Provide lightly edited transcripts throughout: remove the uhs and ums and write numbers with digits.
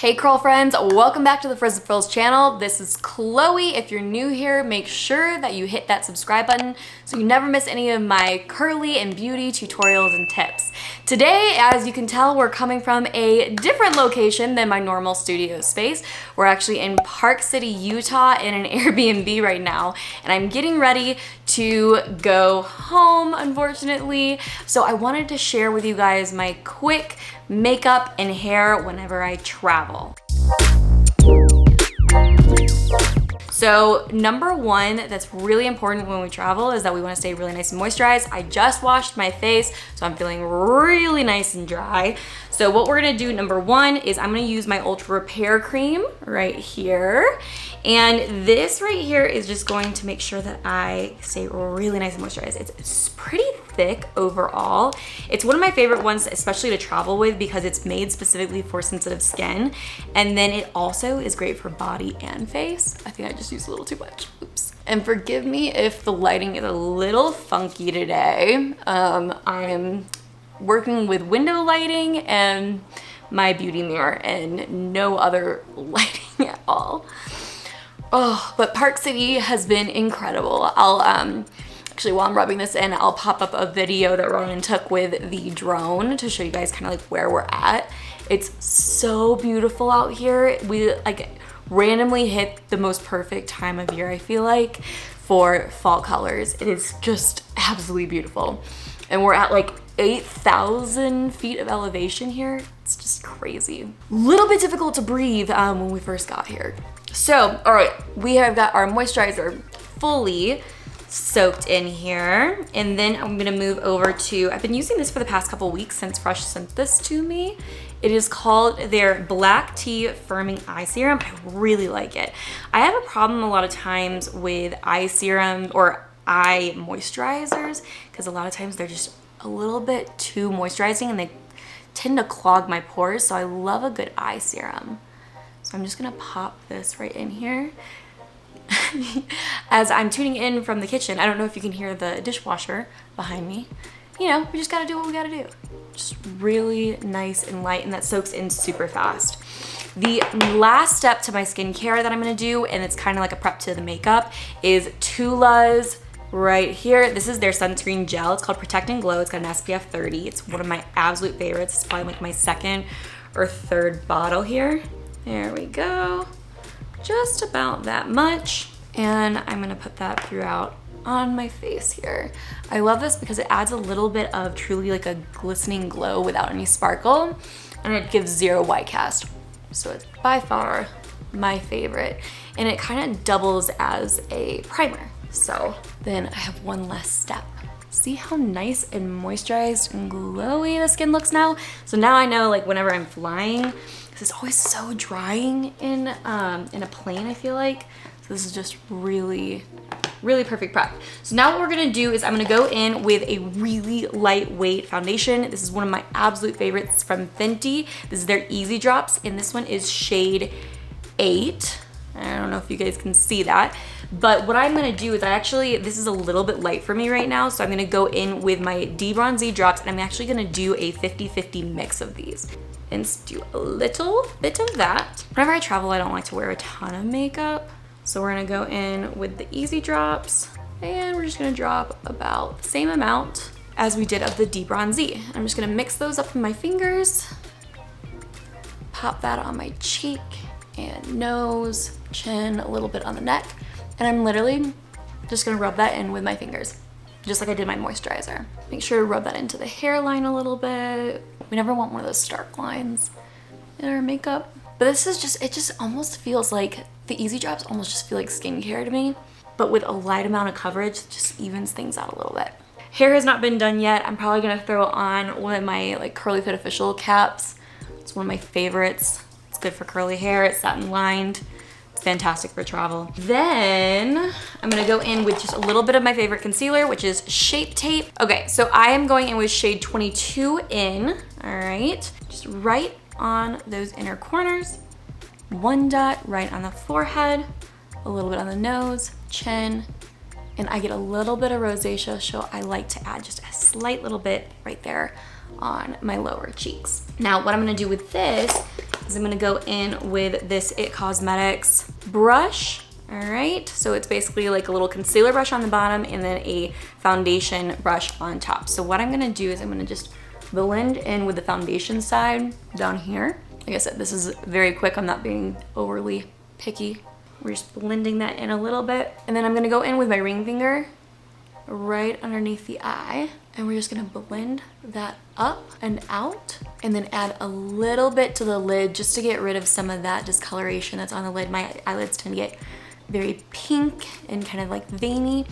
Hey curl friends, welcome back to the Frizzandfrillzz channel. This is Chloe. If you're new here, make sure that you hit that subscribe button so you never miss any of my curly and beauty tutorials and tips. Today, as you can tell, we're coming from a different location than my normal studio space. We're actually in Park City, Utah in an Airbnb right now, and I'm getting ready to go home, unfortunately. So I wanted to share with you guys my quick makeup and hair whenever I travel. So number one that's really important when we travel is that we want to stay really nice and moisturized. I just washed my face, so I'm feeling really nice and dry. So what we're gonna do, number one, is I'm gonna use my Ultra Repair Cream right here. And this right here is just going to make sure that I stay really nice and moisturized. It's pretty thick overall. It's one of my favorite ones, especially to travel with, because it's made specifically for sensitive skin. And then it also is great for body and face. I think I just used a little too much, oops. And forgive me if the lighting is a little funky today. I'm working with window lighting and my beauty mirror and no other lighting at all. Oh, but Park City has been incredible. I'll actually, while I'm rubbing this in, I'll pop up a video that Ronan took with the drone to show you guys kind of like where we're at. It's so beautiful out here. We like randomly hit the most perfect time of year, I feel like, for fall colors. It is just absolutely beautiful. And we're at like 8,000 feet of elevation here. It's just crazy. Little bit difficult to breathe when we first got here. So, all right, we have got our moisturizer fully soaked in here. And then I'm gonna move over to, I've been using this for the past couple weeks since Fresh sent this to me. It is called their Black Tea Firming Eye Serum. I really like it. I have a problem a lot of times with eye serum or eye moisturizers because a lot of times they're just a little bit too moisturizing and they tend to clog my pores. So I love a good eye serum. So I'm just gonna pop this right in here. As I'm tuning in from the kitchen, I don't know if you can hear the dishwasher behind me. You know, we just gotta do what we gotta do. Just really nice and light, and that soaks in super fast. The last step to my skincare that I'm gonna do, and it's kind of like a prep to the makeup, is Tula's right here. This is their Sunscreen Gel. It's called Protect and Glow. It's got an SPF 30. It's one of my absolute favorites. It's probably like my second or third bottle here. There we go. Just about that much. And I'm gonna put that throughout on my face here. I love this because it adds a little bit of truly like a glistening glow without any sparkle, and it gives zero white cast. So it's by far my favorite. And it kind of doubles as a primer. So then I have one less step. See how nice and moisturized and glowy the skin looks now? So now I know, like, whenever I'm flying, because it's always so drying in a plane, I feel like. So this is just really perfect prep. So now what we're gonna do is I'm gonna go in with a really lightweight foundation. This is one of my absolute favorites from Fenty. This is their Easy Drops, and this one is shade 8. I don't know if you guys can see that, but what I'm gonna do is this is a little bit light for me right now, so I'm gonna go in with my D-Bronze drops, and I'm actually gonna do a 50-50 mix of these and do a little bit of that. Whenever I travel, I don't like to wear a ton of makeup, so we're gonna go in with the Easy Drops, and we're just gonna drop about the same amount as we did of the D-Bronze. I'm just gonna mix those up with my fingers, pop that on my cheek and nose, chin, a little bit on the neck, and I'm literally just gonna rub that in with my fingers, just like I did my moisturizer. Make sure to rub that into the hairline a little bit. We never want one of those stark lines in our makeup. But this is just, it just almost feels like, the Easy Drops almost just feel like skincare to me, but with a light amount of coverage, it just evens things out a little bit. Hair has not been done yet. I'm probably gonna throw on one of my like Curly Fit Official caps. It's one of my favorites. It's good for curly hair, it's satin lined. It's fantastic for travel. Then I'm gonna go in with just a little bit of my favorite concealer, which is Shape Tape. Okay, so I am going in with shade 22 in, all right? Just right on those inner corners. One dot right on the forehead, a little bit on the nose, chin, and I get a little bit of rosacea, so I like to add just a slight little bit right there on my lower cheeks. Now, what I'm gonna do with this is I'm gonna go in with this It Cosmetics brush. All right, so it's basically like a little concealer brush on the bottom and then a foundation brush on top. So what I'm gonna do is I'm gonna just blend in with the foundation side down here. Like I said, this is very quick. I'm not being overly picky. We're just blending that in a little bit. And then I'm gonna go in with my ring finger right underneath the eye. And we're just gonna blend that up and out and then add a little bit to the lid just to get rid of some of that discoloration that's on the lid. My eyelids tend to get very pink and kind of like veiny.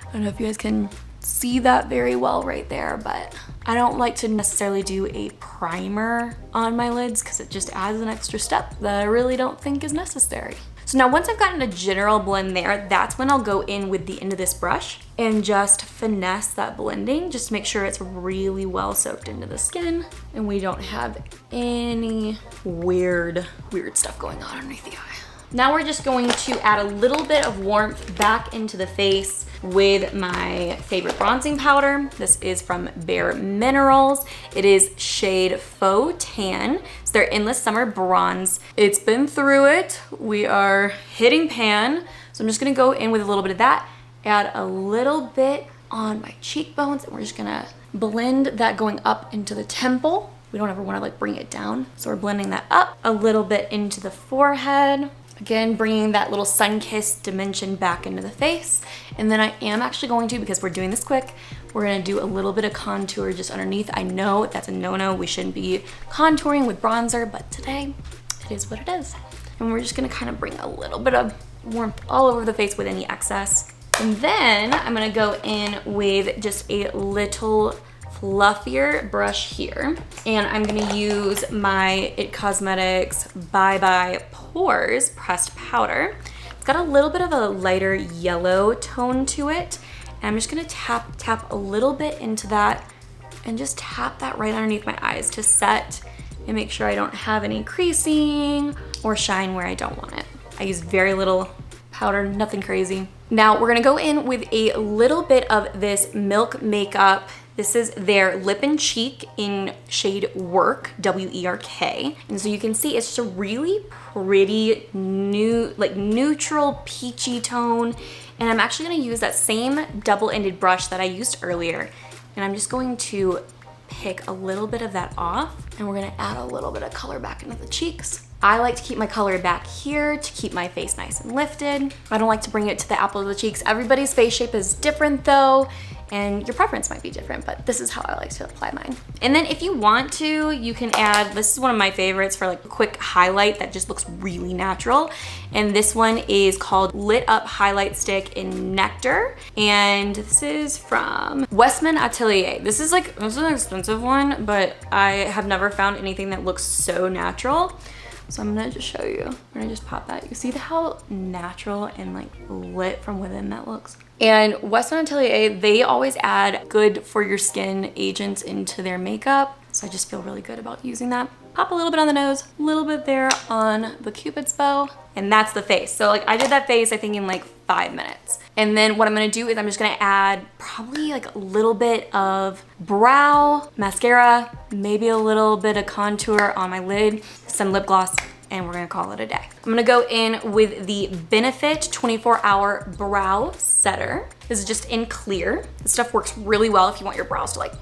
I don't know if you guys can see that very well right there, but I don't like to necessarily do a primer on my lids because it just adds an extra step that I really don't think is necessary. So now once I've gotten a general blend there, that's when I'll go in with the end of this brush and just finesse that blending, just to make sure it's really well soaked into the skin and we don't have any weird stuff going on underneath the eye. Now we're just going to add a little bit of warmth back into the face with my favorite bronzing powder. This is from Bare Minerals. It is shade Faux Tan. It's their Endless Summer Bronze. It's been through it. We are hitting pan. So I'm just gonna go in with a little bit of that, add a little bit on my cheekbones, and we're just gonna blend that going up into the temple. We don't ever wanna like bring it down. So we're blending that up a little bit into the forehead. Again, bringing that little sun-kissed dimension back into the face. And then I am actually going to, because we're doing this quick, we're gonna do a little bit of contour just underneath. I know that's a no-no. We shouldn't be contouring with bronzer, but today it is what it is. And we're just gonna kind of bring a little bit of warmth all over the face with any excess. And then I'm gonna go in with just a little fluffier brush here, and I'm gonna use my It Cosmetics Bye Bye Pores pressed powder. It's got a little bit of a lighter yellow tone to it, and I'm just gonna tap a little bit into that and just tap that right underneath my eyes to set and make sure I don't have any creasing or shine where I don't want it. I use very little powder, nothing crazy. Now we're gonna go in with a little bit of this Milk Makeup. This is their Lip and Cheek in shade Work, W-E-R-K. And so you can see it's just a really pretty, neutral, peachy tone. And I'm actually gonna use that same double-ended brush that I used earlier. And I'm just going to pick a little bit of that off, and we're gonna add a little bit of color back into the cheeks. I like to keep my color back here to keep my face nice and lifted. I don't like to bring it to the apple of the cheeks. Everybody's face shape is different though, and your preference might be different, but this is how I like to apply mine. And then if you want to, you can add, this is one of my favorites for like a quick highlight that just looks really natural. And this one is called Lit Up Highlight Stick in Nectar. And this is from Westman Atelier. This is an expensive one, but I have never found anything that looks so natural. So I'm gonna just show you. I'm gonna just pop that. You see how natural and like lit from within that looks? And Westman Atelier, they always add good for your skin agents into their makeup. So I just feel really good about using that. Pop a little bit on the nose, a little bit there on the Cupid's bow, and that's the face. So like I did that face, I think in like 5 minutes. And then what I'm gonna do is I'm just gonna add probably like a little bit of brow, mascara, maybe a little bit of contour on my lid, some lip gloss, and we're gonna call it a day. I'm gonna go in with the Benefit 24-Hour Brow Setter. This is just in clear. This stuff works really well if you want your brows to like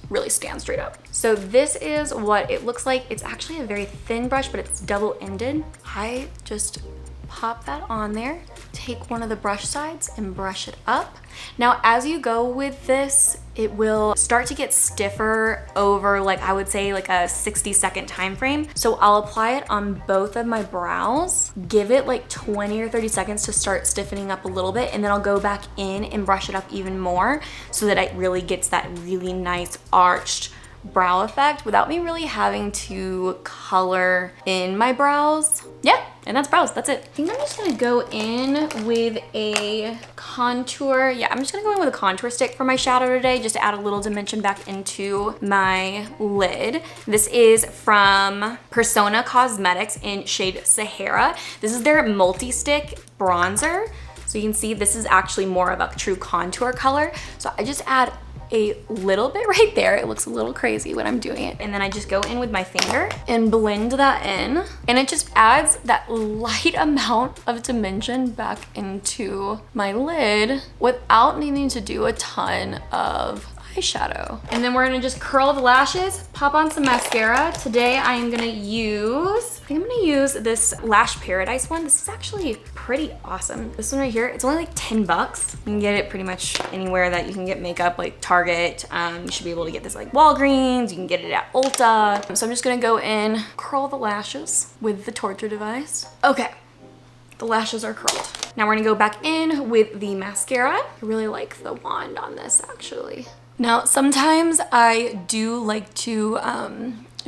really stand straight up. So this is what it looks like. It's actually a very thin brush, but it's double-ended. I just pop that on there, take one of the brush sides and brush it up. Now, as you go with this, it will start to get stiffer over like, I would say like a 60-second time frame. So I'll apply it on both of my brows, give it like 20 or 30 seconds to start stiffening up a little bit, and then I'll go back in and brush it up even more so that it really gets that really nice arched brow effect without me really having to color in my brows. Yeah, and that's brows, that's it. I think I'm just gonna go in with a contour. Yeah, I'm just gonna go in with a contour stick for my shadow today, just to add a little dimension back into my lid. This is from Persona Cosmetics in shade Sahara. This is their multi-stick bronzer. So you can see this is actually more of a true contour color. So I just add a little bit right there. It looks a little crazy when I'm doing it. And then I just go in with my finger and blend that in. And it just adds that light amount of dimension back into my lid without needing to do a ton of eyeshadow. And then we're gonna just curl the lashes, pop on some mascara. Today I think I'm gonna use this Lash Paradise one. This is actually pretty awesome. This one right here, it's only like 10 bucks. You can get it pretty much anywhere that you can get makeup, like Target. You should be able to get this like Walgreens. You can get it at Ulta. So I'm just gonna go in, curl the lashes with the torture device. Okay, the lashes are curled. Now we're gonna go back in with the mascara. I really like the wand on this actually. Now, sometimes I do like to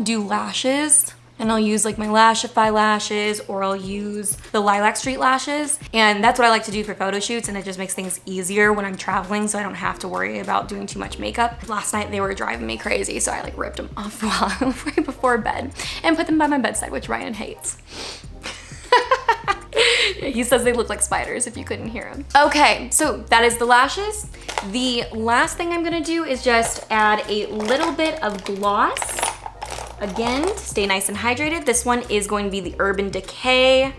do lashes, and I'll use like my Lashify lashes, or I'll use the Lilac Street lashes. And that's what I like to do for photo shoots, and it just makes things easier when I'm traveling so I don't have to worry about doing too much makeup. Last night they were driving me crazy, so I like ripped them off right before bed and put them by my bedside, which Ryan hates. He says they look like spiders if you couldn't hear him. Okay, so that is the lashes. The last thing I'm gonna do is just add a little bit of gloss. Again, to stay nice and hydrated. This one is going to be the Urban Decay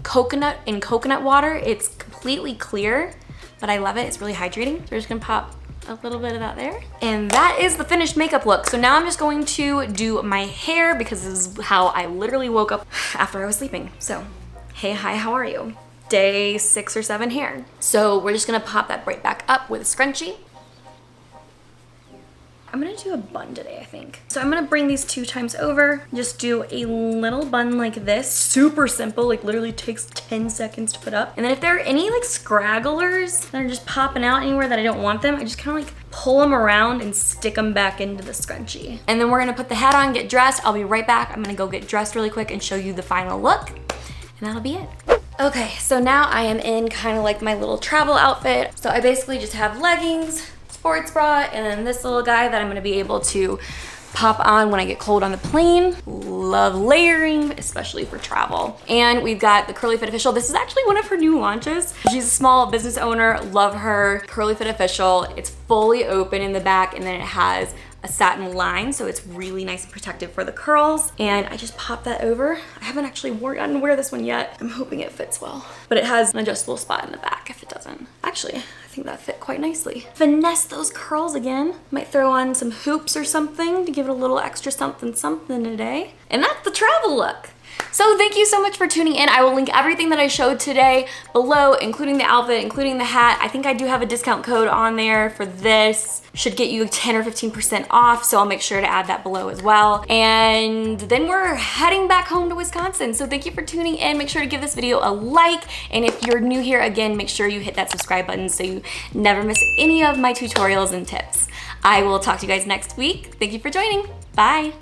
Coconut in Coconut Water. It's completely clear, but I love it. It's really hydrating. So we're just gonna pop a little bit of that there. And that is the finished makeup look. So now I'm just going to do my hair because this is how I literally woke up after I was sleeping. So, hey, hi, how are you? Day 6 or 7 hair. So we're just gonna pop that right back up with a scrunchie. I'm gonna do a bun today, I think. So I'm gonna bring these 2 times over, just do a little bun like this. Super simple, like literally takes 10 seconds to put up. And then if there are any like scragglers that are just popping out anywhere that I don't want them, I just kind of like pull them around and stick them back into the scrunchie. And then we're gonna put the hat on, get dressed. I'll be right back. I'm gonna go get dressed really quick and show you the final look, and that'll be it. Okay, so now I am in kind of like my little travel outfit. So I basically just have leggings, sports bra, and then this little guy that I'm gonna be able to pop on when I get cold on the plane. Love layering, especially for travel. And we've got the Curly Fit Official. This is actually one of her new launches. She's a small business owner, love her. Curly Fit Official. It's fully open in the back, and then it has a satin line, so it's really nice and protective for the curls. And I just pop that over. I haven't actually gotten to wear this one yet. I'm hoping it fits well. But it has an adjustable spot in the back if it doesn't. Actually, I think that fit quite nicely. Finesse those curls again. Might throw on some hoops or something to give it a little extra something something today. And that's the travel look. So thank you so much for tuning in. I will link everything that I showed today below, including the outfit, including the hat. I think I do have a discount code on there for this. Should get you 10 or 15% off, so I'll make sure to add that below as well. And then we're heading back home to Wisconsin. So thank you for tuning in. Make sure to give this video a like. And if you're new here, again, make sure you hit that subscribe button so you never miss any of my tutorials and tips. I will talk to you guys next week. Thank you for joining. Bye.